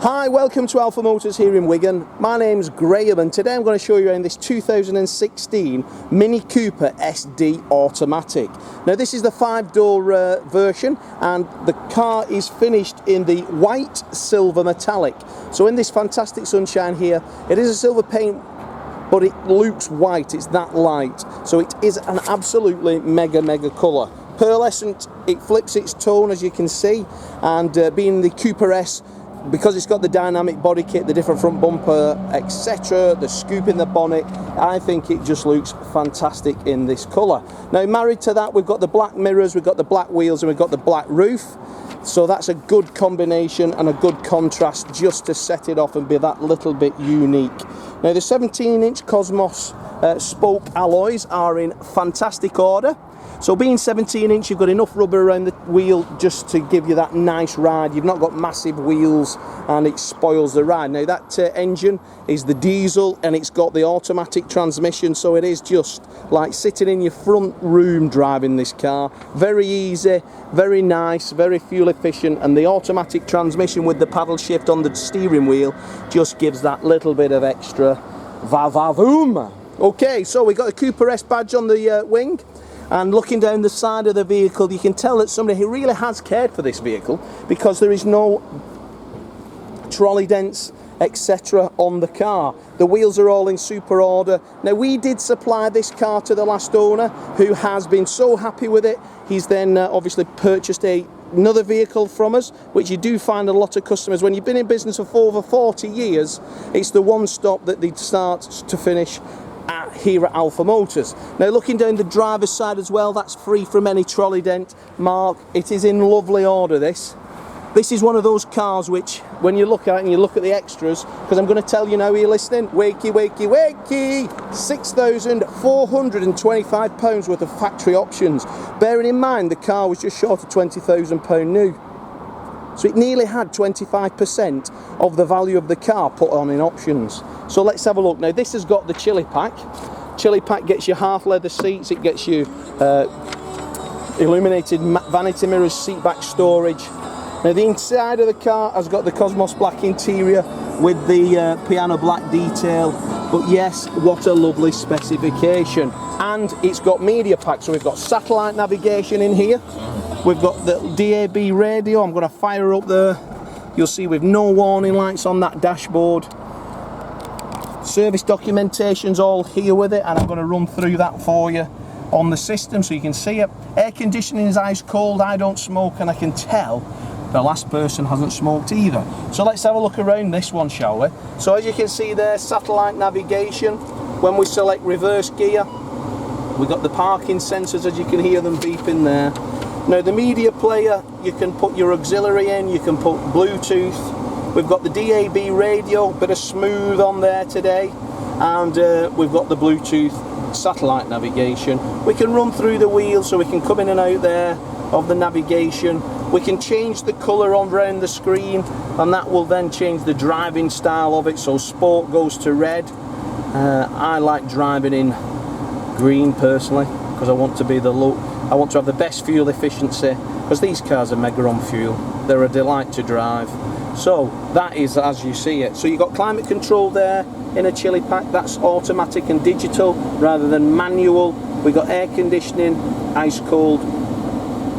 Hi, welcome to Alpha Motors here in Wigan. My name's Graham and today I'm going to show you around this 2016 Mini Cooper SD Automatic. Now this is the 5-door version and the car is finished in the white silver metallic. So in this fantastic sunshine here, it is a silver paint but it looks white, it's that light. So it is an absolutely mega colour. Pearlescent, it flips its tone as you can see, and being the Cooper S, because it's got the dynamic body kit, the different front bumper, etc., the scoop in the bonnet, I think it just looks fantastic in this colour. Now married to that, we've got the black mirrors, we've got the black wheels, and we've got the black roof. So that's a good combination and a good contrast just to set it off and be that little bit unique. Now the 17-inch Cosmos spoke alloys are in fantastic order. So being 17-inch, you've got enough rubber around the wheel just to give you that nice ride. You've not got massive wheels and it spoils the ride. Now that engine is the diesel and it's got the automatic transmission, so it is just like sitting in your front room driving this car. Very easy, very nice, very fuel efficient, and the automatic transmission with the paddle shift on the steering wheel just gives that little bit of extra va-va-voom. Okay, so we got a Cooper S badge on the wing. And looking down the side of the vehicle, you can tell that somebody who really has cared for this vehicle, because there is no trolley dents, etc. on the car. The wheels are all in super order. Now we did supply this car to the last owner, who has been so happy with it. He's then obviously purchased another vehicle from us, which you do find a lot of customers. When you've been in business for over 40 years, it's the one stop that they start to finish here at Alpha Motors. Now looking down the driver's side as well, that's free from any trolley dent mark. It is in lovely order. This is one of those cars which, when you look at it and you look at the extras, because I'm going to tell you now, you're listening, wakey £6,425 worth of factory options, bearing in mind the car was just short of £20,000 new. So it nearly had 25% of the value of the car put on in options. So let's have a look. Now this has got the chili pack. Chili pack gets you half leather seats, it gets you illuminated vanity mirrors, seat back storage. Now the inside of the car has got the Cosmos black interior with the piano black detail. But yes, what a lovely specification. And it's got media pack, so we've got satellite navigation in here. We've got the DAB radio. I'm going to fire up there. You'll see we've no warning lights on that dashboard. Service documentation's all here with it, and I'm going to run through that for you on the system so you can see it. Air conditioning is ice cold. I don't smoke, and I can tell the last person hasn't smoked either. So let's have a look around this one, shall we? So as you can see there, satellite navigation. When we select reverse gear, we've got the parking sensors, as you can hear them beeping there. Now the media player, you can put your auxiliary in, you can put Bluetooth. We've got the DAB radio, bit of smooth on there today, and we've got the Bluetooth satellite navigation. We can run through the wheels, so we can come in and out there of the navigation. We can change the colour on around the screen, and that will then change the driving style of it. So sport goes to red. I like driving in green personally, because I want to be the low. I want to have the best fuel efficiency, because these cars are mega on fuel. They're a delight to drive. So that is as you see it. So you've got climate control there in a chili pack. That's automatic and digital rather than manual. We've got air conditioning, ice cold,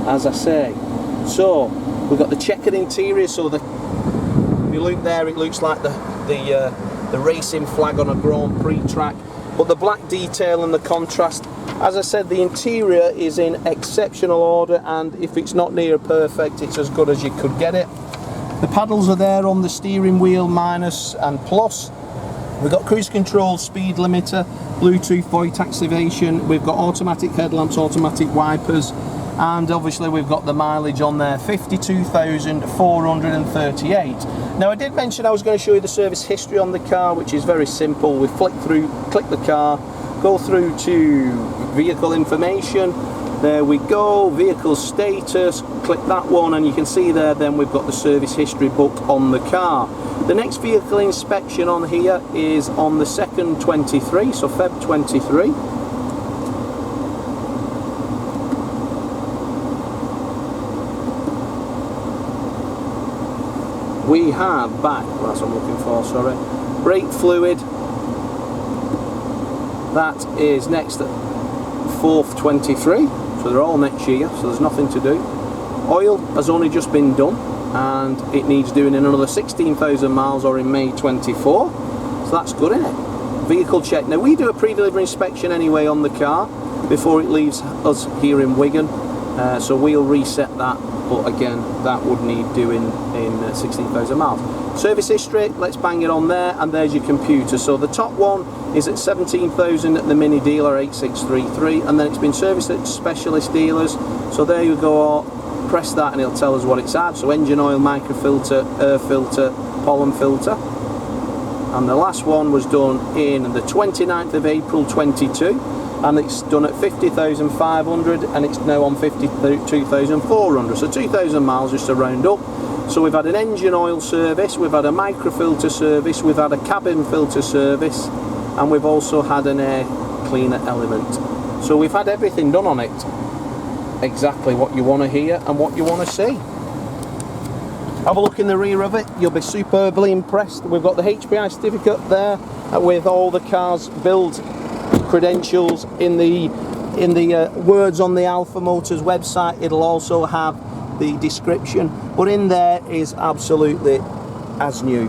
as I say. So we've got the checkered interior. So if you look there, it looks like the racing flag on a Grand Prix track. But the black detail and the contrast, as I said, the interior is in exceptional order, and if it's not near perfect, it's as good as you could get it. The paddles are there on the steering wheel, minus and plus. We've got cruise control, speed limiter, Bluetooth voice activation. We've got automatic headlamps, automatic wipers, and obviously we've got the mileage on there, 52,438. Now I did mention I was going to show you the service history on the car, which is very simple. We flick through, click the car, go through to vehicle information. There we go, vehicle status, click that one, and you can see there then we've got the service history book on the car. The next vehicle inspection on here is on the 2nd 23, so Feb 23. we have back, that's what I'm looking for, sorry, brake fluid, that is next at 4th 23, so they're all next year, so there's nothing to do. Oil has only just been done and it needs doing in another 16,000 miles or in May 24, so that's good, isn't it? Vehicle check. Now we do a pre-delivery inspection anyway on the car before it leaves us here in Wigan, so we'll reset that, but again that would need doing in 16,000 miles. Service history, let's bang it on there, and there's your computer. So the top one is at 17,000 at the Mini dealer 8633, and then it's been serviced at specialist dealers, so there you go, press that and it'll tell us what it's at. So engine oil, microfilter, air filter, pollen filter. And the last one was done in the 29th of April 22, and it's done at 50,500, and it's now on 52,400, so 2,000 miles just to round up. So we've had an engine oil service, we've had a microfilter service, we've had a cabin filter service, and we've also had an air cleaner element. So we've had everything done on it, exactly what you want to hear and what you want to see. Have a look in the rear of it, you'll be superbly impressed. We've got the HPI certificate there with all the car's build credentials in the words on the Alpha Motors website. It'll also have the description, but in there is absolutely as new.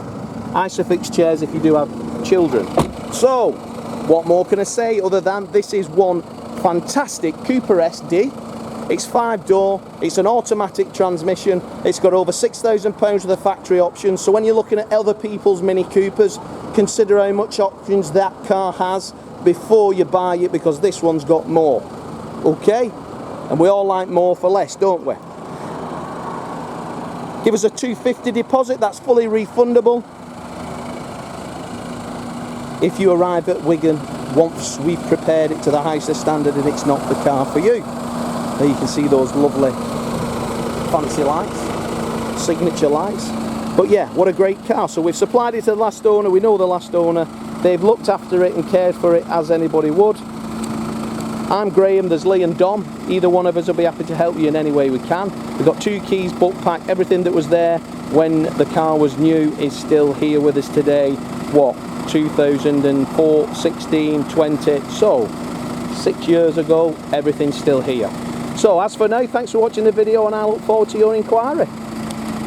Isofix chairs if you do have children. So what more can I say other than this is one fantastic Cooper SD. It's 5-door, it's an automatic transmission, it's got over £6,000 worth of factory options, so when you're looking at other people's Mini Coopers, consider how much options that car has before you buy it, because this one's got more. Okay? And we all like more for less, don't we? Give us a £250 deposit, that's fully refundable. If you arrive at Wigan once we've prepared it to the highest standard and it's not the car for you. There you can see those lovely fancy lights, signature lights. But yeah, what a great car. So we've supplied it to the last owner, we know the last owner, they've looked after it and cared for it as anybody would. I'm Graham, there's Lee and Dom, either one of us will be happy to help you in any way we can. We've got 2 keys, book pack, everything that was there when the car was new is still here with us today. What, 2004, 16, 20, so 6 years ago, everything's still here. So as for now, thanks for watching the video and I look forward to your inquiry.